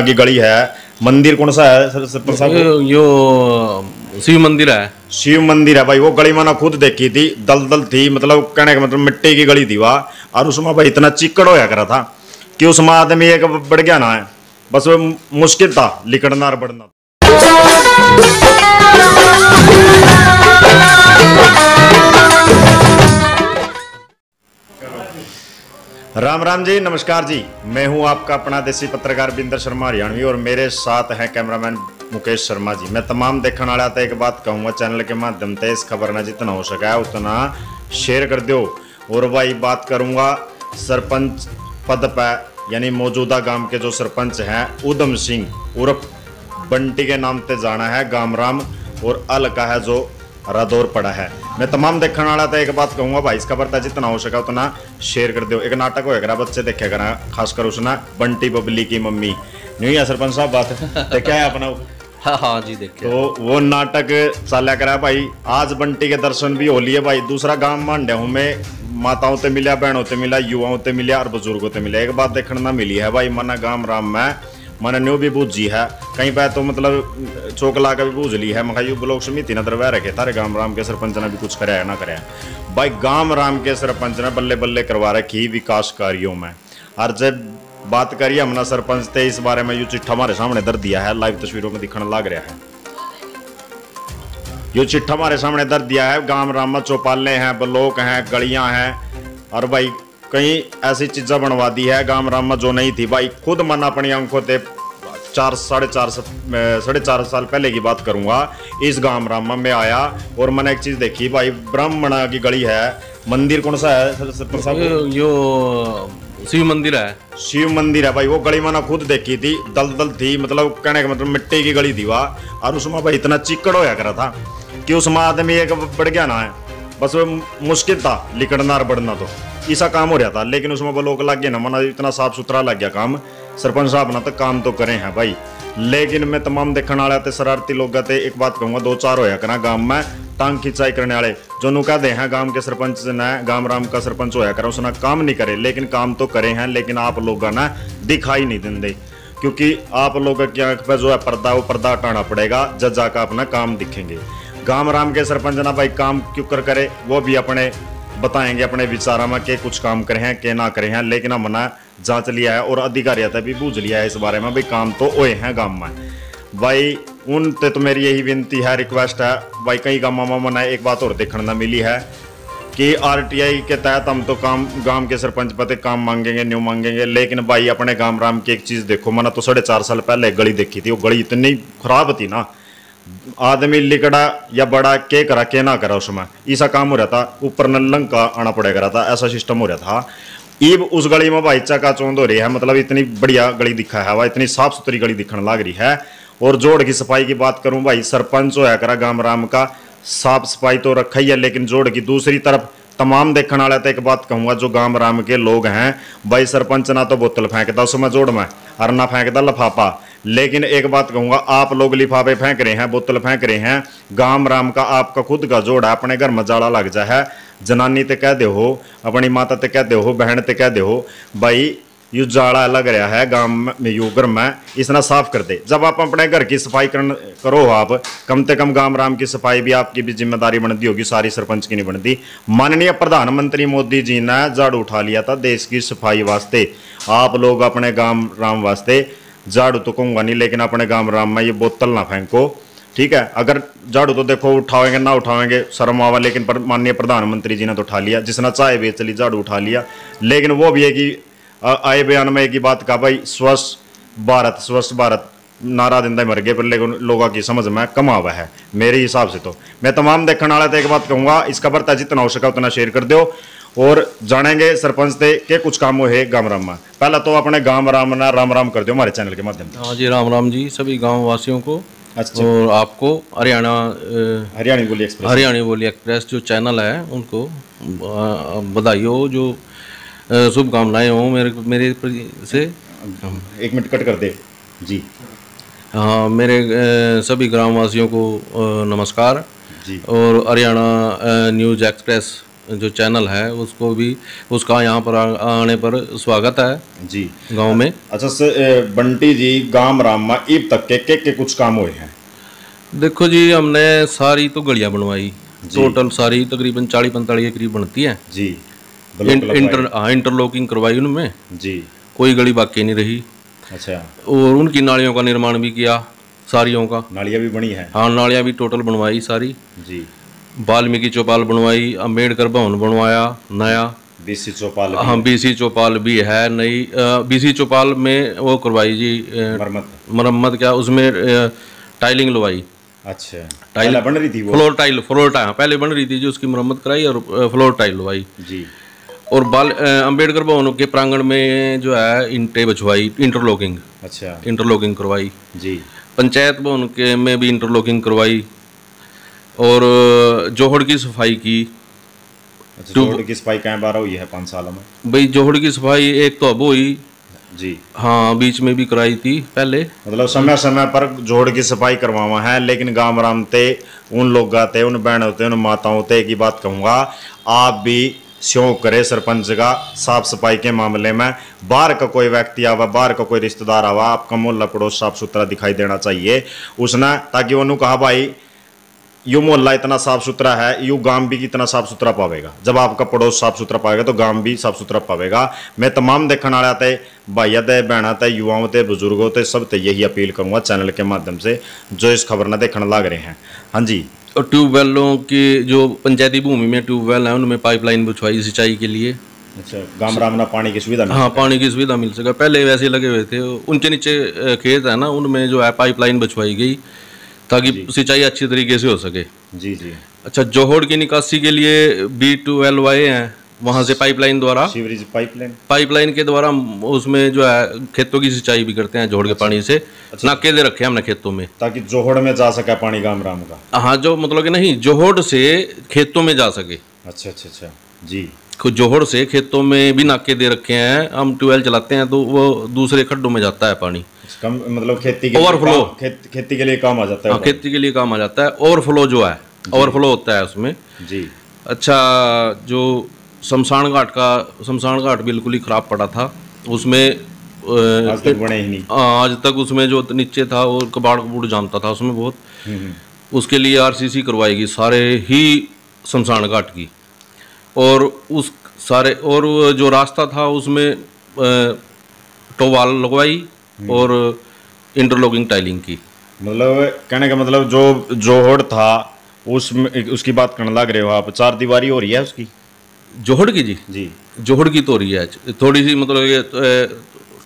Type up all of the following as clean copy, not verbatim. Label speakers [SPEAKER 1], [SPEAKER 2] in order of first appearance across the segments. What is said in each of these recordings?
[SPEAKER 1] की गली है। मंदिर कौन सा है सरपंच साहब?
[SPEAKER 2] यो शिव मंदिर है।
[SPEAKER 1] शिव मंदिर है भाई। वो गली मैंने खुद देखी थी, दलदल थी, मतलब कहने का मतलब मिट्टी की गली थी वहाँ। और उसमें भाई इतना चिक्कड़ होया करा था कि उसमें आदमी एक बढ़ गया ना है, बस वो मुश्किल था लिकड़ना और बढ़ना। राम राम जी, नमस्कार जी। मैं हूं आपका अपना देसी पत्रकार बिंदर शर्मा हरियाणवी और मेरे साथ हैं कैमरामैन मुकेश शर्मा जी। मैं तमाम देखने वाला था एक बात कहूँगा, चैनल के माध्यम से इस खबर ने जितना हो सका है उतना शेयर कर दो। और भाई बात करूँगा सरपंच पद पर, यानी मौजूदा गांव के जो सरपंच हैं उधम सिंह उर्फ बंटी के नाम से जाना है गामराम, और अल का है जो रादौर पड़ा है। मैं तमाम देखने वाला था एक बात कहूँगा भाई, इस खबर था जितना हो सका उतना शेयर कर दो। एक नाटक होया करा, बच्चे देखे करा, खासकर उसना बंटी बबली की मम्मी नहीं है सरपंच साहब बात तो क्या है अपना।
[SPEAKER 2] हाँ जी देखे।
[SPEAKER 1] तो वो नाटक चला करा भाई। आज बंटी के दर्शन भी हो लिए भाई। दूसरा गांव मांडे हूँ मैं, माताओं से मिला, बहनों से मिला, युवाओं से मिला और बुजुर्गों से मिला। एक बात देखने ना मिली है भाई, मना गाम राम में मैंने न्यू भी बूझी है, कहीं पे तो मतलब चौकला का भी बूझ ली है। मैं यू ब्लॉक समिति न दरवा रखे तारे गाम राम के सरपंच ने भी कुछ कराया ना कराया भाई। गाम राम के सरपंच ने बल्ले बल्ले करवा रखी विकास कार्यों में। और जब बात करिए हमने सरपंच थे इस बारे में, यू चिट्ठा हमारे सामने दर दिया है, लाइव तस्वीरों में दिखने लग रहा है। यो चिट्ठा हमारे सामने दर दिया है। गाम राम में चौपाले हैं, ब्लॉक हैं, गलियां हैं, और भाई कई ऐसी चीज़ें बनवा दी है गाम राम में जो नहीं थी भाई। खुद मन अपनी आंखों से साढ़े चार साल पहले की बात करूंगा, इस गाम राम में मैं आया और मैंने एक चीज़ देखी भाई। ब्राह्मणा की गली है। मंदिर कौन सा है सरपंच साहब?
[SPEAKER 2] यो शिव मंदिर है।
[SPEAKER 1] शिव मंदिर है भाई। वो गली मैंने खुद देखी थी, दलदल थी, मतलब कहने का मतलब मिट्टी की गली थी वहाँ। और उसमें भाई इतना चिक्कड़ होया करा था कि उसमें आदमी एक बढ़ गया ना है, बस वो मुश्किल था लिकड़ना और बढ़ना। तो ऐसा काम हो रहा था, लेकिन उसमें वो लोग लग गए ना, मना इतना साफ सुथरा लग गया काम। सरपंच साहब ना तो काम तो करे हैं भाई, लेकिन मैं तमाम देखने वाले थे शरारती लोग थे। एक बात कहूँगा, दो चार होया करा गांव में टांग खिंचाई करने वाले, जो नु कहते हैं गांव के सरपंच ने, गाम राम का सरपंच होया करा, उसने काम नहीं करे, लेकिन काम तो करे हैं। लेकिन आप लोगों ने दिखाई नहीं देंगे, क्योंकि आप लोगों की आंख पर जो है पर्दा, वो पर्दा हटाना पड़ेगा, जजा का अपना काम दिखेंगे। गाम राम के सरपंच ना भाई काम क्यों कर करे वो भी अपने बताएंगे अपने विचारों में, के कुछ काम करे हैं के ना करे हैं। लेकिन हमने जांच लिया है और अधिकारियों भी बूझ लिया है इस बारे में भाई, काम तो ओए हैं गांव में भाई। उनसे तो मेरी यही विनती है, रिक्वेस्ट है भाई। कई गाँव में मना एक बात और देखने न मिली है कि आरटीआई के तहत हम तो काम गांव के सरपंच पते काम मांगेंगे, न्यू मांगेंगे, लेकिन भाई अपने गाम राम की एक चीज़ देखो। मैंने तो 4.5 साल पहले गली देखी थी, वो गली इतनी खराब थी ना, आदमी लिकड़ा या बड़ा के करा के ना करा, उसमें ऐसा काम हो रहा था। ऊपर नलंग का आना पड़ा करा था, ऐसा सिस्टम हो रहा था। ईब उस गली में भाई चका चौंध हो रही है, मतलब इतनी बढ़िया गली दिखा है भाई, इतनी साफ सुथरी गली दिखने लग रही है। और जोड़ की सफाई की बात करूं भाई, सरपंच होया करा गाम राम का, साफ सफाई तो रखा ही है, लेकिन जोड़ की दूसरी तरफ तमाम देखने वाले तो एक बात कहूँगा, जो गाम राम के लोग हैं भाई, सरपंच ना तो बोतल फेंकता उसमें जोड़ में और ना फेंकता लफाफा। लेकिन एक बात कहूँगा, आप लोग लिफाफे फेंक रहे हैं, बोतल फेंक रहे हैं। गाम राम का आपका खुद का जोड़ है, अपने घर में जाड़ा लग जाए है, जनानी ते कह दे हो, अपनी माता ते कह दे हो, बहन ते कह दे हो भाई, यू जाड़ा लग रहा है गांव में, यू घर में इसना साफ कर दे। जब आप अपने घर की सफाई करो, आप कम से कम गाम राम की सफाई भी आपकी भी जिम्मेदारी बनती होगी, सारी सरपंच की नहीं बनती। माननीय प्रधानमंत्री मोदी जी ने झाड़ू उठा लिया था देश की सफाई वास्ते। आप लोग अपने गाम राम वास्ते झाड़ू तो कहूँगा नहीं, लेकिन अपने गाम राम में ये बोतल ना फेंको, ठीक है। अगर झाड़ू तो देखो उठाएंगे ना उठाएंगे शर्म आवा, लेकिन माननीय प्रधानमंत्री जी ने तो उठा लिया, जिसने चाय बेच ली झाड़ू उठा लिया। लेकिन वो भी है कि आए बयान में एक ही बात कहा भाई, स्वच्छ भारत नारा दिन मर गए, पर लेकिन लोगों की समझ में कम आवा है मेरे हिसाब से। तो मैं तमाम देखने वाले थे एक बात कहूँगा, इस खबर तक जितना हो सका उतना शेयर कर दो और जानेंगे सरपंच थे के कुछ काम है गाम राम में। पहला तो अपने गाम राम ना राम राम कर दो हमारे चैनल के माध्यम से।
[SPEAKER 2] हाँ जी, राम राम जी सभी गाँव वासियों को।
[SPEAKER 1] अच्छा।
[SPEAKER 2] और आपको
[SPEAKER 1] हरियाणी
[SPEAKER 2] बोली एक्सप्रेस जो चैनल है उनको बधाई हो, जो शुभकामनाएं हो मेरे से।
[SPEAKER 1] एक मिनट कट कर दे जी।
[SPEAKER 2] हाँ, मेरे सभी ग्रामवासियों को नमस्कार जी। और हरियाणा न्यूज़ एक्सप्रेस जो चैनल है उसको भी, उसका यहाँ पर आने पर स्वागत है
[SPEAKER 1] जी
[SPEAKER 2] गांव में।
[SPEAKER 1] अच्छा सर, बंटी जी गांव राम में अब तक के कुछ काम हुए हैं?
[SPEAKER 2] देखो जी, हमने सारी तो गलियां बनवाई, टोटल सारी तकरीबन 40-45 करीब बनती है
[SPEAKER 1] जी।
[SPEAKER 2] इंटरलॉकिंग करवाई उनमें
[SPEAKER 1] जी।
[SPEAKER 2] कोई गली बाकी नहीं रही।
[SPEAKER 1] अच्छा।
[SPEAKER 2] और उनकी नालियों का निर्माण भी किया, सारियों का।
[SPEAKER 1] नालियाँ भी बनी है?
[SPEAKER 2] हाँ, नालियाँ भी टोटल बनवाई सारी जी। वाल्मीकि चौपाल बनवाई, अम्बेडकर भवन बनवाया नया,
[SPEAKER 1] बीसी चौपाल।
[SPEAKER 2] हाँ, बीसी चौपाल भी है नई। बीसी चौपाल में वो करवाई जी मरम्मत क्या, उसमें टाइलिंग लवाई।
[SPEAKER 1] अच्छा, टाइल बन रही थी वो?
[SPEAKER 2] फ्लोर टाइल पहले बन रही थी जी, उसकी मरम्मत कराई और फ्लोर टाइल लवाई
[SPEAKER 1] जी।
[SPEAKER 2] और अम्बेडकर भवन के प्रांगण में जो है ईंटें बिछवाई, इंटरलॉकिंग।
[SPEAKER 1] अच्छा।
[SPEAKER 2] इंटरलॉकिंग करवाई
[SPEAKER 1] जी।
[SPEAKER 2] पंचायत भवन के में भी इंटरलॉकिंग करवाई और जोहड़ की सफाई की।
[SPEAKER 1] अच्छा, जोहड़ की सफाई कई बार हुई है 5 सालों में?
[SPEAKER 2] भाई जोहड़ की सफाई एक तो अब हुई
[SPEAKER 1] जी।
[SPEAKER 2] हाँ, बीच में भी कराई थी पहले।
[SPEAKER 1] मतलब समय समय पर जोड़ की सफाई करवावा है, लेकिन गांव राम ते उन लोग गाते, उन बहनों ते, उन माताओं ते की बात कहूँगा, आप भी शौक करे सरपंच का साफ सफाई के मामले में। बाहर का कोई व्यक्ति आवा, बाहर का कोई रिश्तेदार आवा, आपका मोहल्ला पड़ोस साफ सुथरा दिखाई देना चाहिए उसने, ताकि उन्होंने कहा भाई यू मोहल्ला इतना साफ सुथरा है, यू गांव भी कितना साफ सुथरा पावेगा। जब आपका पड़ोस साफ सुथरा पाएगा तो गांव भी साफ सुथरा पावेगा। मैं तमाम देखने वाले थे, भाइया थे, बहना थे, युवाओं थे, बुजुर्गों थे, सब थे यही अपील करूंगा चैनल के माध्यम से जो इस खबर न देखने लग रहे हैं। हाँ जी।
[SPEAKER 2] और ट्यूबवेलों की जो पंचायती भूमि में ट्यूबवेल है उनमें पाइपलाइन बिछवाई सिंचाई के लिए।
[SPEAKER 1] अच्छा, गांव राम ना पानी की सुविधा?
[SPEAKER 2] हाँ, पानी की सुविधा मिल सके। पहले वैसे लगे हुए थे, उनके नीचे खेत है ना, उनमें जो है पाइपलाइन बिछवाई गई ताकि सिंचाई अच्छी तरीके से हो सके।
[SPEAKER 1] जी जी।
[SPEAKER 2] अच्छा, जोहड़ की निकासी के लिए B12 आए हैं, वहाँ से पाइपलाइन द्वारा,
[SPEAKER 1] सीवरेज
[SPEAKER 2] पाइपलाइन के द्वारा उसमें जो है खेतों की सिंचाई भी करते हैं जोहड़ के पानी से।
[SPEAKER 1] अच्छा।
[SPEAKER 2] नाके दे रखे हैं हमने खेतों में
[SPEAKER 1] ताकि जोहड़ में जा सके पानी गांव राम का।
[SPEAKER 2] हाँ, जो मतलब कि नहीं, जोहड़ से खेतों में जा सके।
[SPEAKER 1] अच्छा अच्छा अच्छा जी।
[SPEAKER 2] जोहड़ से खेतों में भी नाके दे रखे हैं। हम ट्यूबवेल चलाते हैं तो वो दूसरे खड्डों में जाता है पानी,
[SPEAKER 1] कम मतलब खेती के
[SPEAKER 2] ओवरफ्लो,
[SPEAKER 1] खेती के लिए काम आ जाता है।
[SPEAKER 2] हाँ, खेती के लिए काम आ जाता है। ओवरफ्लो जो है, ओवरफ्लो होता है उसमें जी। अच्छा, जो शमशान घाट बिल्कुल ही खराब पड़ा था, उसमें
[SPEAKER 1] आज तक बने ही नहीं।
[SPEAKER 2] आज तक उसमें जो नीचे था वो कबाड़ कबूड़ जानता था उसमें बहुत। उसके लिए RCC करवाएगी सारे ही शमशान घाट की, और उस सारे और जो रास्ता था उसमें टोवाल लगवाई और इंटरलॉकिंग टाइलिंग की।
[SPEAKER 1] मतलब कहने का मतलब जो जोहड़ था उसमें, उसकी बात करने लग रहे हो आप, 4 दीवारी हो रही है उसकी
[SPEAKER 2] जोहड़ की जी जोहड़ की तो हो रही है थोड़ी सी, मतलब ये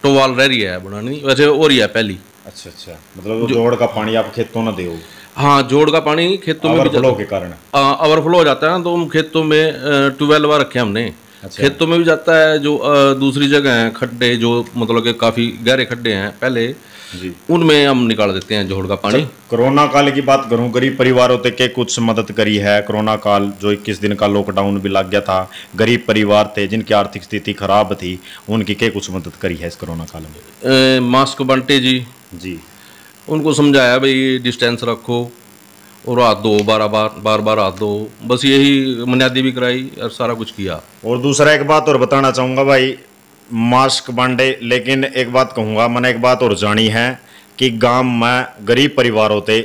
[SPEAKER 2] टोवाल रह रही है बनानी, वैसे हो रही है पहली।
[SPEAKER 1] अच्छा अच्छा, मतलब जोहड़ का पानी आप खेतों ना दो?
[SPEAKER 2] हाँ, जोड़ का पानी खेतों में
[SPEAKER 1] ओवरफ्लो के कारण
[SPEAKER 2] ओवरफ्लो हो जाता है ना, तो हम खेतों में ट्यूबवेल रखे हमने। अच्छा। खेतों में भी जाता है, जो दूसरी जगह है खड्डे, जो मतलब कि काफ़ी गहरे खड्डे हैं पहले जी, उनमें हम निकाल देते हैं जोड़ का पानी।
[SPEAKER 1] कोरोना काल की बात करूं, गरीब परिवारों तक के कुछ मदद करी है। कोरोना काल जो 21 दिन का लॉकडाउन भी लग गया था, गरीब परिवार थे जिनकी आर्थिक स्थिति खराब थी, उनकी क्या कुछ मदद करी है इस कोरोना काल में?
[SPEAKER 2] मास्क बंटे जी, उनको समझाया भाई डिस्टेंस रखो और हाथ दो, बार हाथ दो, बस यही बुनियादी भी कराई और सारा कुछ किया।
[SPEAKER 1] और दूसरा एक बात और बताना चाहूँगा भाई, मास्क बांटे, लेकिन एक बात कहूँगा, मैंने एक बात और जानी है कि गांव में गरीब परिवारों ते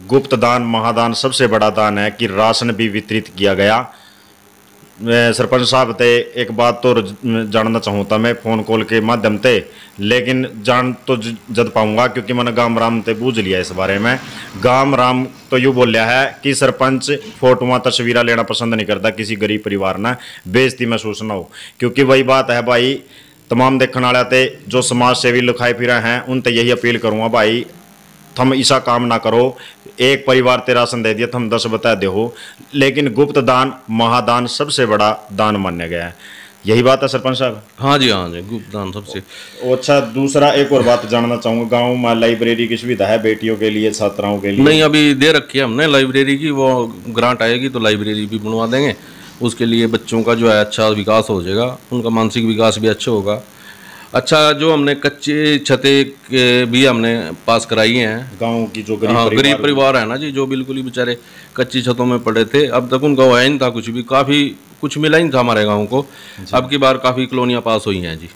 [SPEAKER 1] गुप्त दान महादान सबसे बड़ा दान है कि राशन भी वितरित किया गया। सरपंच साहब ते एक बात तो जानना चाहूँगा मैं फ़ोन कॉल के माध्यम से, लेकिन जान तो जद पाऊँगा क्योंकि मैंने गांव राम ते बूझ लिया इस बारे में। गांव राम तो यूँ बोलिया है कि सरपंच फोटोआं तस्वीरें लेना पसंद नहीं करता किसी गरीब परिवार ने बेइज्जती महसूस ना हो, क्योंकि वही बात है भाई, तमाम देखने वाले थे जो समाज सेवी लिखाए फिर हैं उन यही अपील करूँगा भाई, थम ऐसा काम ना करो। एक परिवार ते राशन दे दिया, थम 10 बता दे हो, लेकिन गुप्त दान महादान सबसे बड़ा दान माना गया है। यही बात है सरपंच साहब?
[SPEAKER 2] हाँ जी, गुप्त दान सबसे।
[SPEAKER 1] अच्छा, दूसरा एक और बात जानना चाहूँगा, गांव में लाइब्रेरी की सुविधा है बेटियों के लिए, छात्राओं के लिए?
[SPEAKER 2] नहीं, अभी दे रखी है हमने लाइब्रेरी की, वो ग्रांट आएगी तो लाइब्रेरी भी बनवा देंगे। उसके लिए बच्चों का जो है अच्छा विकास हो जाएगा, उनका मानसिक विकास भी अच्छा होगा अच्छा, जो हमने कच्चे छतें के भी हमने पास कराई हैं।
[SPEAKER 1] गाँव की जो
[SPEAKER 2] हाँ,
[SPEAKER 1] गरीब
[SPEAKER 2] गरीब परिवार है ना जी, जो बिल्कुल ही बेचारे कच्ची छतों में पड़े थे, अब तक उनका हुआ ही नहीं था कुछ भी, काफ़ी कुछ मिला ही नहीं था हमारे गांव को। अब की बार काफ़ी कॉलोनियाँ पास हुई हैं जी,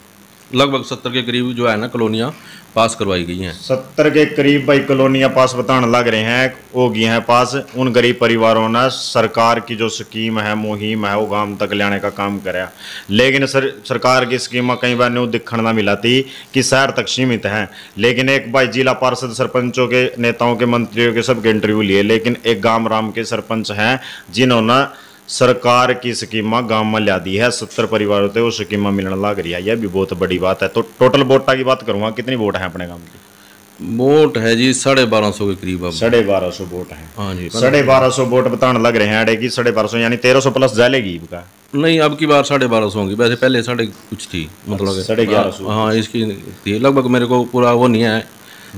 [SPEAKER 2] लगभग 70 के करीब जो है ना कॉलोनियाँ पास करवाई गई हैं।
[SPEAKER 1] 70 के करीब भाई कॉलोनियाँ पास बताने लग रहे हैं, हो गई हैं पास। उन गरीब परिवारों ने सरकार की जो स्कीम है, मुहिम है, वो गांव तक लाने का काम कराया। लेकिन सरकार की स्कीम कई बार न्यू दिखने ना मिला थी कि शहर तक सीमित हैं। लेकिन एक भाई जिला पार्षद, सरपंचों के, नेताओं के, मंत्रियों के सबके इंटरव्यू लिए, लेकिन एक गांव राम के सरपंच हैं जिन्होंने सरकार की स्कीमा गांव में ला दी है। 70 परिवारों से वो स्कीमा मिलने लग रही है, यह भी बहुत बड़ी बात है। तो टोटल वोटा की बात करूंगा, कितनी वोट है अपने गांव की?
[SPEAKER 2] वोट है जी 1250 के करीब। अब
[SPEAKER 1] 1250 वोट है।
[SPEAKER 2] हाँ जी,
[SPEAKER 1] 1250 वोट बताने लग रहे हैं अड़े की 1250, यानी 1300 प्लस जाएगी का।
[SPEAKER 2] नहीं, अब की बार 1250 होंगी, वैसे पहले साढ़े कुछ थी, मतलब
[SPEAKER 1] 1150।
[SPEAKER 2] हाँ, इसकी थी लगभग, मेरे को पूरा वो नहीं है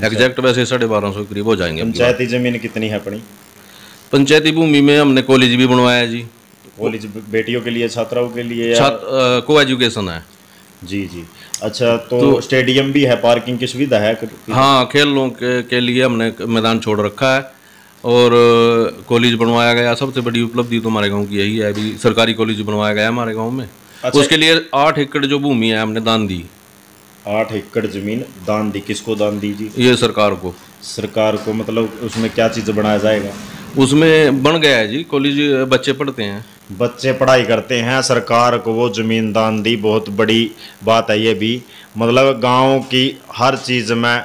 [SPEAKER 2] एग्जैक्ट, वैसे 1250 के करीब हो जाएंगे।
[SPEAKER 1] पंचायती जमीन कितनी है अपनी?
[SPEAKER 2] पंचायती भूमि में हमने कॉलेज भी बनवाया जी।
[SPEAKER 1] कॉलेज बेटियों के लिए, छात्राओं के लिए,
[SPEAKER 2] को एजुकेशन है
[SPEAKER 1] जी जी। अच्छा, तो स्टेडियम भी है, पार्किंग की सुविधा है?
[SPEAKER 2] हाँ, खेलों के लिए हमने मैदान छोड़ रखा है और कॉलेज बनवाया गया। सबसे बड़ी उपलब्धि तो हमारे गांव की यही है, अभी सरकारी कॉलेज बनवाया गया हमारे गांव में। अच्छा, उसके लिए 8 एकड़ जो भूमि है हमने दान दी।
[SPEAKER 1] 8 एकड़ जमीन दान दी? किसको दान दी जी?
[SPEAKER 2] ये सरकार को।
[SPEAKER 1] सरकार को, मतलब उसमें क्या चीज़ बनाया जाएगा?
[SPEAKER 2] उसमें बन गया है जी, कॉलेज बच्चे पढ़ते हैं,
[SPEAKER 1] बच्चे पढ़ाई करते हैं, सरकार को वो जमीन दान दी, बहुत बड़ी बात है ये भी। मतलब गांव की हर चीज़ में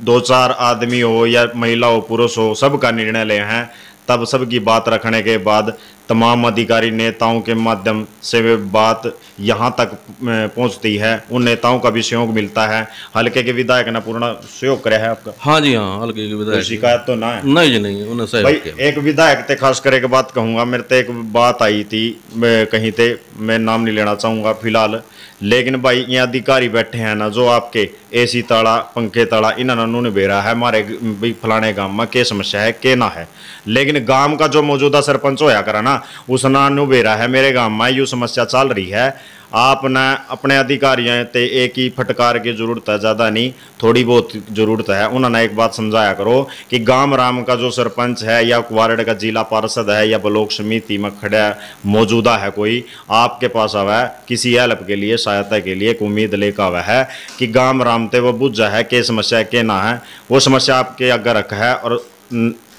[SPEAKER 1] 2-4 आदमी हो या महिला हो, पुरुष हो, सबका निर्णय ले हैं। तब सबकी बात रखने के बाद तमाम अधिकारी नेताओं के माध्यम से वे बात यहाँ तक पहुँचती है। उन नेताओं का भी सहयोग मिलता है। हल्के के विधायक ने पूर्ण सहयोग कराया है आपका?
[SPEAKER 2] हाँ जी, हाँ, हल्के के विधायक।
[SPEAKER 1] शिकायत तो ना है?
[SPEAKER 2] नहीं जी, नहीं, उन्हें सहयोग
[SPEAKER 1] भाई
[SPEAKER 2] किया।
[SPEAKER 1] एक विधायक ते खास करके बात कहूँगा, मेरे तो एक बात आई थी, मैं कहीं थे, मैं नाम नहीं लेना चाहूँगा फिलहाल, लेकिन भाई ये अधिकारी बैठे हैं ना, जो आपके एसी ताला, पंखे ताला, इन्होंने बेरा है हमारे भाई फलाने गांव में क्या समस्या है, क्या ना है। लेकिन गांव का जो मौजूदा सरपंच होया करा ना, उसना बेरा है मेरे गांव में यूँ समस्या चल रही है। आपने अपने अधिकारियों ते एक ही फटकार की जरूरत है, ज़्यादा नहीं, थोड़ी बहुत जरूरत है। उन्होंने एक बात समझाया करो कि गांव राम का जो सरपंच है या वार्ड का जिला पार्षद है या ब्लॉक समिति में खड़ा मौजूदा है, कोई आपके पास आवा है किसी हेल्प के लिए, सहायता के लिए, एक उम्मीद लेकर आवा है कि गांव राम ते वो बुझ है क्या समस्या है क्या ना है, वो समस्या आपके आगे रखा है और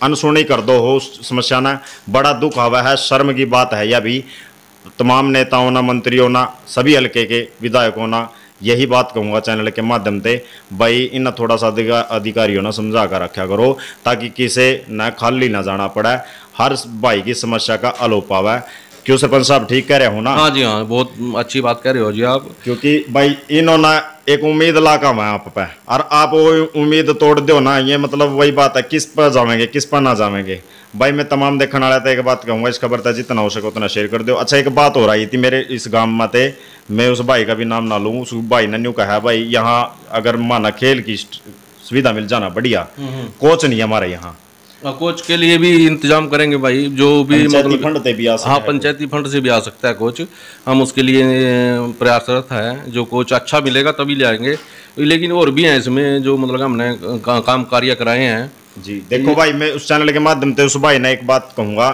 [SPEAKER 1] अनसुनी कर दो हो उस समस्या ना, बड़ा दुख आवा है, शर्म की बात है। यह भी तमाम नेताओं ना, मंत्रियों ना, सभी हल्के के विधायकों ना, यही बात कहूँगा चैनल के माध्यम से, भाई इन थोड़ा सा अधिकारियों ना समझा कर रखा करो ताकि किसी न खाली ना जाना पड़े, हर भाई की समस्या का हल हो पावे। क्यों सरपंच साहब, ठीक कह रहे हो ना?
[SPEAKER 2] हाँ जी, हाँ, बहुत अच्छी बात कह रहे हो जी आप,
[SPEAKER 1] क्योंकि भाई इन्होंने एक उम्मीद लाका है आप पे, और आप वो उम्मीद तोड़ दो ना, ये मतलब वही बात है, किस पर जावेंगे, किस पर ना जावेंगे। भाई मैं तमाम देखने वाला था, एक बात कहूँगा, इस खबर तक जितना हो सके उतना शेयर कर दो। अच्छा, एक बात हो रही थी मेरे इस गांव में थे, मैं उस भाई का भी नाम ना लूँ, उस भाई ने न्यू कहा भाई यहाँ अगर माना खेल की सुविधा मिल जाना बढ़िया, कोच नहीं हमारे यहाँ,
[SPEAKER 2] कोच के लिए भी इंतजाम करेंगे भाई, जो भी
[SPEAKER 1] मतलब फंड से भी आ सकता है।
[SPEAKER 2] हाँ, पंचायती फंड से भी आ सकता है कोच, हम उसके लिए प्रयासरत है। जो कोच अच्छा मिलेगा तभी ले आएंगे। लेकिन और भी हैं इसमें जो मतलब हमने काम कार्य कराए हैं
[SPEAKER 1] जी। देखो भाई, मैं उस चैनल के माध्यम से उस भाई ने एक बात कहूँगा,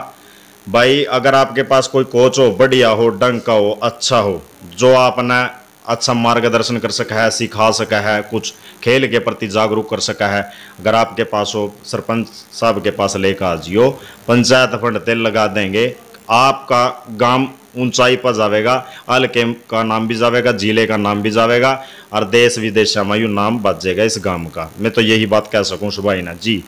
[SPEAKER 1] भाई अगर आपके पास कोई कोच हो, बढ़िया हो, ढंग का हो, अच्छा हो, जो आपने अच्छा मार्गदर्शन कर सका है, सिखा सका है, कुछ खेल के प्रति जागरूक कर सका है, अगर आपके पास हो, सरपंच साहब के पास लेकर आ जियो, पंचायत फंड तेल लगा देंगे, आपका गांव ऊंचाई पर जावेगा, हल्के का नाम भी जावेगा, जिले का नाम भी जावेगा, और देश विदेश में यूँ नाम बच जाएगा इस गांव का। मैं तो यही बात कह सकूँ सुभाई ना जी।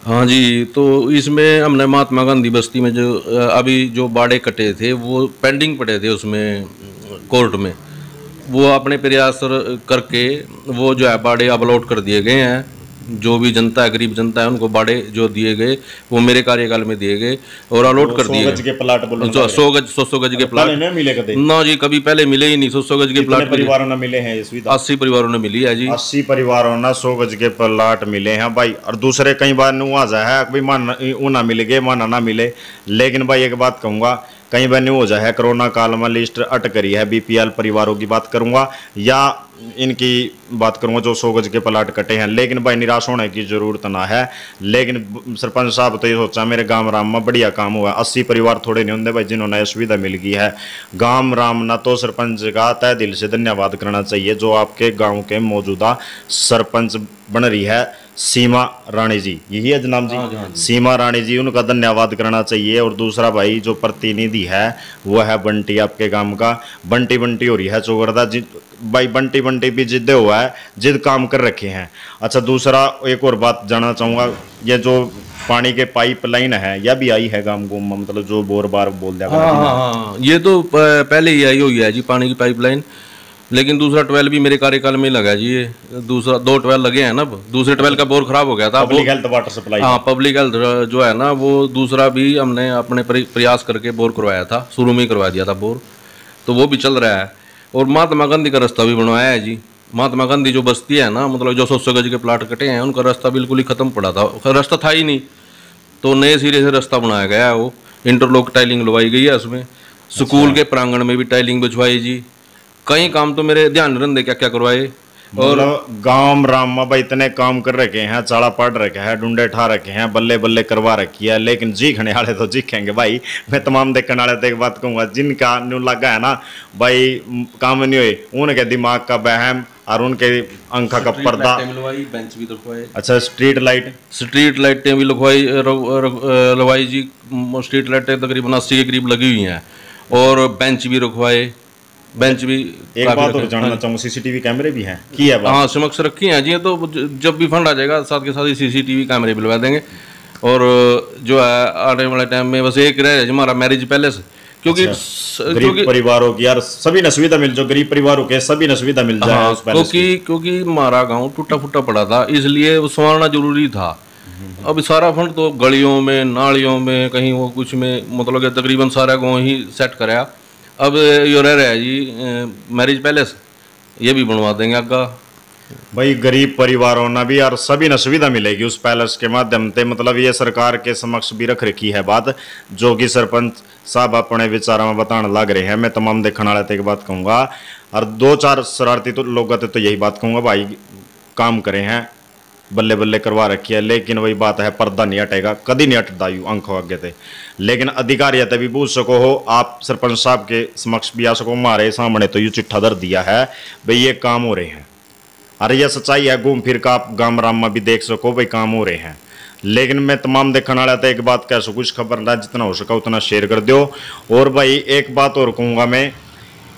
[SPEAKER 2] हाँ जी, तो इसमें हमने महात्मा गांधी बस्ती में जो अभी जो बाड़े कटे थे वो पेंडिंग पड़े थे उसमें कोर्ट में, वो अपने प्रयास करके वो जो है बाड़े अब अलॉट कर दिए गए हैं। जो भी जनता है, गरीब जनता है, उनको बाड़े जो दिए गए वो मेरे कार्यकाल में दिए गए और अलॉट कर दिए।
[SPEAKER 1] 100 गज के प्लाट,
[SPEAKER 2] 100 गज के प्लाट
[SPEAKER 1] नहीं मिले कभी
[SPEAKER 2] ना जी, कभी पहले मिले ही नहीं। 100 गज के प्लाट
[SPEAKER 1] परिवारों ने मिले हैं?
[SPEAKER 2] 80 परिवारों ने मिली है जी।
[SPEAKER 1] 80 परिवारों ने 100 गज के प्लाट मिले हैं भाई। और दूसरे कई बार नुआजा है भाई, मान ना मिल गए, माना ना मिले। लेकिन भाई एक बात कहूँगा, कई बार न्यू हो जाए, कोरोना काल में लिस्ट अट करी है, बीपीएल परिवारों की बात करूंगा या इनकी बात करूंगा जो 100 गज के प्लाट कटे हैं, लेकिन भाई निराश होने की जरूरत ना है। लेकिन सरपंच साहब तो ये सोचा मेरे गांव राम में बढ़िया काम हुआ। 80 परिवार थोड़े नहीं होंगे भाई जिन्होंने सुविधा मिल गई है। गांव राम ना तो सरपंच का तय दिल से धन्यवाद करना चाहिए जो आपके गाँव के मौजूदा सरपंच बन रही है सीमा रानी जी, यही है जनाब जी?
[SPEAKER 2] हाँ।
[SPEAKER 1] सीमा रानी जी, उनका धन्यवाद करना चाहिए। और दूसरा भाई जो प्रतिनिधि है वो है बंटी, आपके गांव का बंटी बंटी हो रही है चौगरदा जी भाई। बंटी बंटी भी जिद्दे हुआ है, जिद काम कर रखे हैं। अच्छा दूसरा एक और बात जानना चाहूँगा, ये जो पानी के पाइप लाइन है यह भी आई है गांव को, मतलब जो बोर बार बोल दिया?
[SPEAKER 2] हाँ, ये तो पहले ही आई हुई है जी पानी की पाइपलाइन, लेकिन दूसरा ट्वेल भी मेरे कार्यकाल में ही लगा जी। ये दूसरा 2 ट्वेल लगे हैं ना, दूसरे ट्वेल का बोर खराब हो गया था।
[SPEAKER 1] Public health water supply.
[SPEAKER 2] हाँ, पब्लिक हेल्थ जो है ना वो दूसरा भी हमने अपने प्रयास करके बोर करवाया था, शुरू में ही करवा दिया था बोर, तो वो भी चल रहा है। और महात्मा गांधी का रास्ता भी बनवाया है जी। महात्मा गांधी जो बस्ती है ना, मतलब जो 100 गज के प्लाट कटे हैं उनका रास्ता बिल्कुल ही खत्म पड़ा था, रास्ता था ही नहीं, तो नए सिरे से रास्ता बनाया गया है। वो इंटरलॉक टाइलिंग लगवाई गई है उसमें। स्कूल के प्रांगण में भी टाइलिंग बिछवाई जी। कई काम तो मेरे ध्यान रंदे क्या क्या करवाए।
[SPEAKER 1] और गांव राम में भाई इतने काम कर रखे हैं, चाड़ा पाड़ रखे हैं, डुंडे ठा रखे हैं, बल्ले बल्ले करवा रखी है, लेकिन जीखने वाले तो जीखेंगे भाई। मैं तमाम देखने वाले तो एक बात कहूंगा, जिनका न्यू लगा है ना भाई काम नहीं हुए, उनके दिमाग का वहम और उनके आंखा का पर्दा।
[SPEAKER 2] बेंच भी लगवाए।
[SPEAKER 1] अच्छा स्ट्रीट लाइटें
[SPEAKER 2] भी लगवाई जी। स्ट्रीट लाइटें तकरीबन 80 के करीब लगी हुई हैं, और बेंच भी रखवाए। बेंच भी
[SPEAKER 1] एक बात और जानना चाहूँगा, सीसीटीवी कैमरे भी हैं की है?
[SPEAKER 2] हाँ, समक्ष रखी हैं जी। तो जब भी फंड आ जाएगा साथ के साथ ही सीसीटीवी कैमरे भी लगा देंगे। और जो है आने वाले टाइम में बस एक रह हमारा मैरिज पैलेस, क्योंकि
[SPEAKER 1] गरीब परिवारों की यार सभी ने सुविधा मिल, जो गरीब परिवारों के सभी ने सुविधा मिल जाए।
[SPEAKER 2] हाँ, क्योंकि हमारा गाँव टूटा फूटा पड़ा था, इसलिए वो संवारना जरूरी था। अब सारा फंड तो गलियों में, नालियों में, कहीं वो कुछ में, मतलब कि तकरीबन सारा गाँव ही सेट कराया। अब ये रह रहा है जी मैरिज पैलेस, ये भी बनवा देंगे आगा।
[SPEAKER 1] भाई गरीब परिवारों ना भी यार सभी ने सुविधा मिलेगी उस पैलेस के माध्यम से। मतलब ये सरकार के समक्ष भी रख रखी है बात, जो कि सरपंच साहब अपने विचारों में बताने लग रहे हैं। मैं तमाम देखने वाले एक बात कहूँगा, और 2-4 शरारती तो लोग तो यही बात कहूँगा भाई, काम करे हैं, बल्ले बल्ले करवा रखी है, लेकिन वही बात है पर्दा नहीं हटेगा, कभी नहीं हटता यू आंखों आगे थे। लेकिन अधिकारी तभी पूछ सको हो, आप सरपंच साहब के समक्ष भी आ सको, हमारे सामने तो यू चिट्ठा दर दिया है भाई ये काम हो रहे हैं। अरे यह सच्चाई है, घूम फिर का आप गांव राम में भी देख सको भाई काम हो रहे हैं। लेकिन मैं तमाम देखने वाला था एक बात कह सकूँ, इस खबर ना जितना हो सका उतना शेयर कर दो। और भाई एक बात और कहूँगा मैं,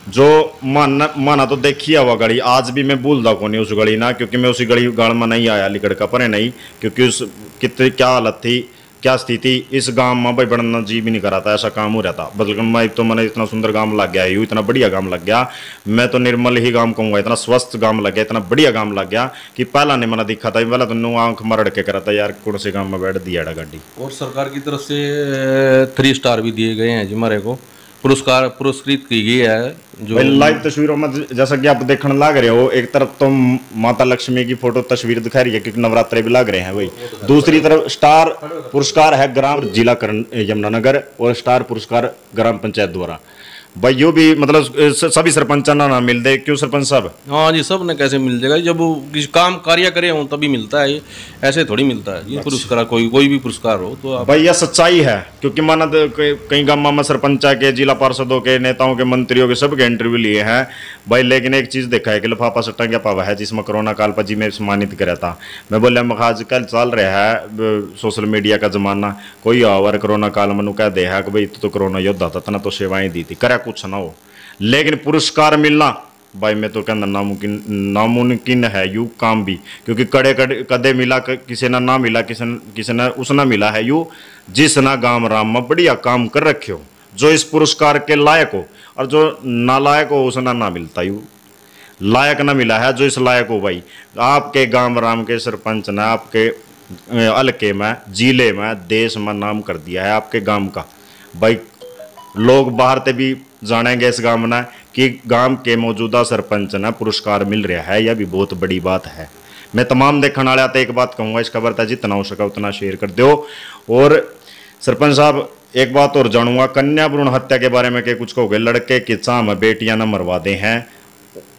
[SPEAKER 1] जो माना तो देखी हुआ गली आज भी मैं भूलता को नहीं उस गली ना, क्योंकि मैं उसी गली गाड़ में नहीं आया अलीगढ़ का परे नहीं, क्योंकि उस कितनी क्या हालत थी, क्या स्थिति इस गांव में भाई बढ़ना जी भी नहीं करा था, ऐसा काम हो रहा था। बल्कि मैं तो मैंने इतना सुंदर गांव लग गया है, इतना बढ़िया गांव लग गया, मैं तो निर्मल ही गांव कहूँगा, इतना स्वस्थ गांव लग गया, इतना बढ़िया गांव लग गया कि पहला नहीं मैंने दिखा था। पहला तो नू आंख मरड़ के करा था यार, कौन से गांव में बैठ दिया गाड़ी।
[SPEAKER 2] और सरकार की तरफ से 3 स्टार भी दिए गए हैं जी, हमारे को पुरस्कृत की गई है। जो
[SPEAKER 1] लाइव तस्वीरों में जैसा कि आप देखने लग रहे हो, एक तरफ तो माता लक्ष्मी की फोटो तस्वीर दिखा रही है क्योंकि नवरात्रे भी लग रहे हैं भाई, दूसरी तरफ स्टार पुरस्कार है ग्राम जिला यमुनानगर और स्टार पुरस्कार ग्राम पंचायत द्वारा। भाई यो भी मतलब सभी सरपंचा ना मिल दे, क्यों सरपंच साहब?
[SPEAKER 2] हाँ जी, सब ने कैसे मिल जाएगा, जब वो किसी काम कार्य करे हो तभी मिलता है, ऐसे थोड़ी मिलता है ये पुरस्कार। कोई भी पुरस्कार हो तो
[SPEAKER 1] भाई यह सच्चाई है, क्योंकि माना कई गाँव में सरपंचा के, जिला पार्षदों के, नेताओं के, मंत्रियों के सबके इंटरव्यू लिए हैं भाई, लेकिन एक चीज़ देखा है कि लिफाफा सट्टा क्या पावा है, जिसमें कोरोना काल पर जी में सम्मानित करा था। मैं बोलिया मैं आजकल चल रहा है सोशल मीडिया का जमाना, कोई और कोरोना काल में कह दे है कि भाई तो कोरोना योद्धा था, तना तो सेवाएं दी थी, करे कुछ ना हो, लेकिन पुरस्कार मिलना भाई मैं तो कहना नामुमकिन है यू काम भी, क्योंकि कदे मिला किसी ना मिला, किसी ने उसना मिला है यू जिसना गांव राम में बढ़िया काम कर रखे हो, जो इस पुरस्कार के लायक हो, और जो नालायक हो उसना ना मिलता यू, लायक ना मिला है जो इस लायक हो। भाई आपके गांव राम के सरपंच ने आपके हल्के में, जिले में, देश में नाम कर दिया है आपके गांव का। भाई लोग बाहर से भी जानेंगे इस गांव में कि गांव के मौजूदा सरपंच ने पुरस्कार मिल रहा है, यह भी बहुत बड़ी बात है। मैं तमाम देखने वाले आते एक बात कहूँगा, इस खबर तक जितना हो सका उतना शेयर कर दो। और सरपंच साहब एक बात और जानूंगा, कन्या भ्रूण हत्या के बारे में क्या कुछ कहोगे? लड़के की चाह में बेटियां न मरवा दे हैं,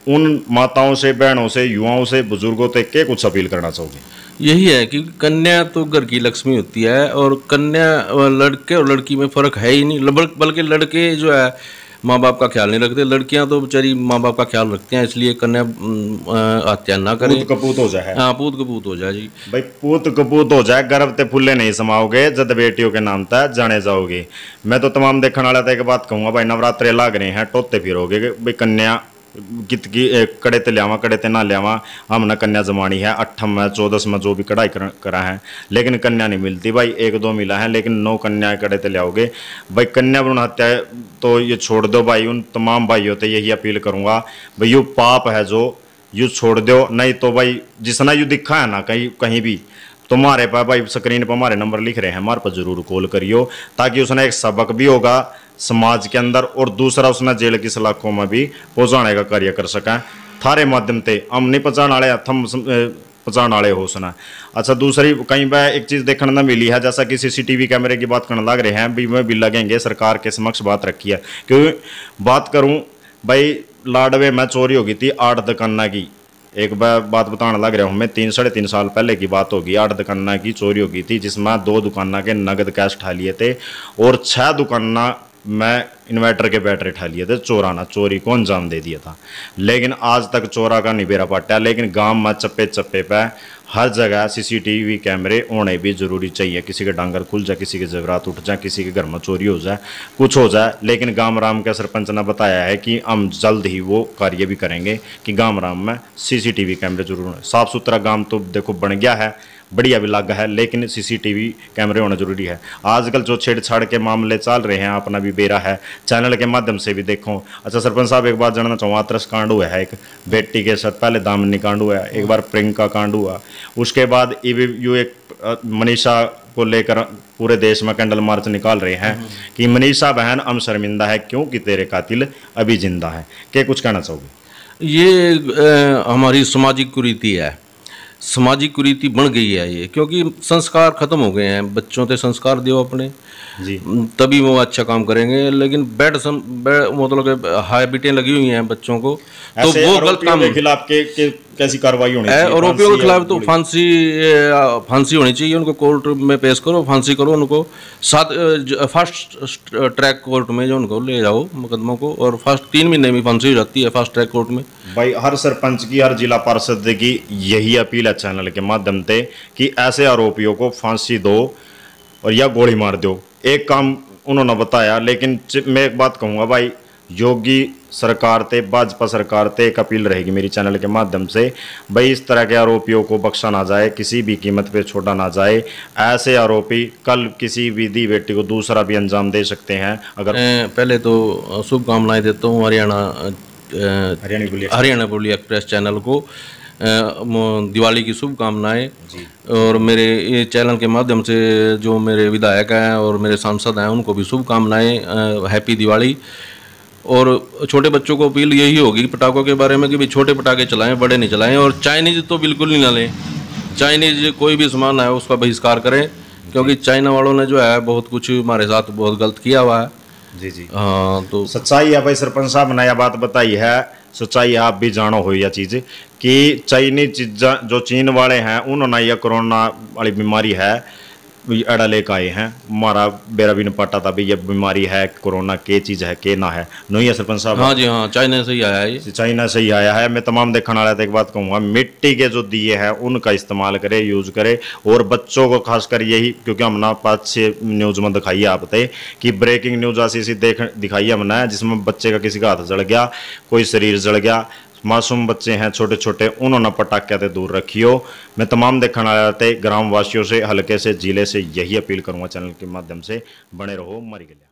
[SPEAKER 1] उन माताओं से, बहनों से, युवाओं से, बुजुर्गों से क्या कुछ अपील करना चाहोगे?
[SPEAKER 2] यही है कि कन्या तो घर की लक्ष्मी होती है, और कन्या लड़के और लड़की में फ़र्क है ही नहीं। बल्कि लड़के जो है माँ बाप का ख्याल नहीं रखते, लड़कियां तो बेचारी माँ बाप का ख्याल रखती हैं। इसलिए कन्या हत्या ना करें।
[SPEAKER 1] पूत कपूत हो जाए।
[SPEAKER 2] हाँ, पूत कपूत हो जाए जी
[SPEAKER 1] भाई, पूत कपूत हो जाए, गर्भ ते फुल्ले नहीं समाओगे, जद बेटियों के नाम तक जाने जाओगे। मैं तो तमाम देखने वाला था एक बात कहूँगा भाई, नवरात्रे लाग रहे हैं, टोते फिरोगे भाई कन्या कित की कड़े ते लियावा, कड़े ते ना लियावा, हमने कन्या जमानी है 8 में 14 में जो भी कढ़ाई करा है, लेकिन कन्या नहीं मिलती भाई। 1-2 मिला है, लेकिन 9 कन्या कड़े ते लियाओगे भाई। कन्या भ्रूण हत्या तो ये छोड़ दो भाई। उन तमाम भाइयों से यही अपील करूँगा भाई, यू पाप है जो यू छोड़ दो। नहीं तो भाई जिसना यू दिखा है ना कहीं भी, तुम्हारे पास भाई स्क्रीन पर हमारे नंबर लिख रहे हैं, हमारे पर जरूर कॉल करियो, ताकि उसने एक सबक भी होगा समाज के अंदर, और दूसरा उसने जेल की सलाखों में भी पहुँचाने का कार्य कर सकें। थारे माध्यम से हम नहीं पहुँचाने वाले, थम पहुँचाने वाले हो सुना। अच्छा, दूसरी कहीं पर एक चीज़ देखने में मिली है, जैसा कि CCTV कैमरे की बात करने लग रहे हैं भी, मैं भी लगेंगे सरकार के समक्ष बात रखी है। क्योंकि बात करूँ भाई, लाडवे में चोरी हो गई थी 8 दुकाना की। एक बात बताने लग रहा हूँ मैं, 3-3.5 साल पहले की बात होगी। 8 दुकाना की चोरी हो गई थी, जिसमें 2 दुकाना के नगद कैश उठा लिए थे, और 6 दुकाना में इन्वर्टर के बैटरी उठा लिए थे। चोराना, चोरी को अंजाम दे दिया था। लेकिन आज तक चोरा का निबेरा पाटा। लेकिन गांव में चप्पे चप्पे पे हर जगह CCTV कैमरे होने भी जरूरी चाहिए। किसी के डांगर खुल जाए, किसी के जेवरात उठ जाए, किसी के घर में चोरी हो जाए, कुछ हो जाए। लेकिन गांव राम के सरपंच ने बताया है कि हम जल्द ही वो कार्य भी करेंगे कि गांव राम में CCTV कैमरे जरूर हों। साफ सुथरा गांव तो देखो बन गया है, बढ़िया भी लगा है, लेकिन CCTV कैमरे होना जरूरी है। आजकल जो छेड़छाड़ के मामले चल रहे हैं, अपना भी बेरा है, चैनल के माध्यम से भी देखो। अच्छा सरपंच साहब, एक बात जानना चाहूँगा, आतरस कांड हुआ है एक बेटी के साथ, पहले दामिनी कांड हुआ है, एक बार प्रियंका कांड हुआ, उसके बाद यू एक मनीषा को लेकर पूरे देश में कैंडल मार्च निकाल रहे हैं कि मनीषा बहन हम शर्मिंदा है क्योंकि तेरे कातिल अभी जिंदा है। क्या कुछ कहना चाहोगे?
[SPEAKER 2] ये हमारी सामाजिक कुरीति है, सामाजिक कुरीति बन गई है ये, क्योंकि संस्कार खत्म हो गए हैं। बच्चों से संस्कार दियो अपने
[SPEAKER 1] जी,
[SPEAKER 2] तभी वो अच्छा काम करेंगे। लेकिन मतलब कि हैबिटें लगी हुई हैं बच्चों को, तो वो गलत काम
[SPEAKER 1] के खिलाफ के कैसी कार्रवाई होनी चाहिए?
[SPEAKER 2] आरोपियों के खिलाफ तो फांसी होनी चाहिए। उनको कोर्ट में पेश करो, फांसी करो उनको, साथ फास्ट ट्रैक कोर्ट में जो उनको ले जाओ मुकदमों को, और फास्ट 3 महीने में फांसी हो जाती है फास्ट ट्रैक कोर्ट में।
[SPEAKER 1] भाई हर सरपंच की, हर जिला पार्षद की यही अपील है चैनल के माध्यम से कि ऐसे आरोपियों को फांसी दो और या गोली मार दो। एक काम उन्होंने बताया, लेकिन मैं एक बात कहूँगा भाई, योगी सरकार ते, भाजपा सरकार ते एक अपील रहेगी मेरी चैनल के माध्यम से, भाई इस तरह के आरोपियों को बख्शा ना जाए, किसी भी कीमत पे छोड़ा ना जाए। ऐसे आरोपी कल किसी भी दी बेटी को दूसरा भी अंजाम दे सकते हैं। अगर
[SPEAKER 2] पहले तो शुभकामनाएं देता हूँ हरियाणा बोली एक्सप्रेस चैनल को, दिवाली की शुभकामनाएं। और मेरे ये चैनल के माध्यम से जो मेरे विधायक हैं और मेरे सांसद हैं उनको भी शुभकामनाएं, हैप्पी दिवाली। और छोटे बच्चों को अपील यही होगी पटाखों के बारे में कि भी छोटे पटाखे चलाएं, बड़े नहीं चलाएं। और चाइनीज़ तो बिल्कुल ही ना लें। चाइनीज़ कोई भी सामान है उसका बहिष्कार करें, क्योंकि चाइना वालों ने जो है बहुत कुछ हमारे साथ बहुत गलत किया हुआ है।
[SPEAKER 1] जी जी,
[SPEAKER 2] हाँ, तो
[SPEAKER 1] सच्चाई है भाई। सरपंच साहब नया बात बताई है, सच्चाई आप भी जानो हो यह चीज़ कि चाइनीज चीज़ा जो चीन वाले हैं उन्होंने यह कोरोना वाली बीमारी है अड़ा लेकर आए हैं। हमारा बेरा भी नहीं पता था भी यह बीमारी है, कोरोना के चीज़ है के ना है, नहीं है सरपंच साहब?
[SPEAKER 2] हाँ जी, हाँ, चाइना से ही आया है ये,
[SPEAKER 1] चाइना से ही आया है। मैं तमाम देखने वाला था, एक बात कहूँगा, मिट्टी के जो दिए हैं उनका इस्तेमाल करे, यूज करे। और बच्चों को खासकर यही, क्योंकि हमने 5-6 न्यूज़ में दिखाई है आप तय कि ब्रेकिंग न्यूज़ ऐसी दिखाई है हमने, जिसमें बच्चे का किसी का हाथ जल गया, कोई शरीर जल गया, मासूम बच्चे हैं छोटे छोटे, उन्होंने पटाखे से दूर रखियो। मैं तमाम देखने वाले थे ग्रामवासियों से, हल्के से, जिले से यही अपील करूँगा चैनल के माध्यम से, बने रहो मरी गले।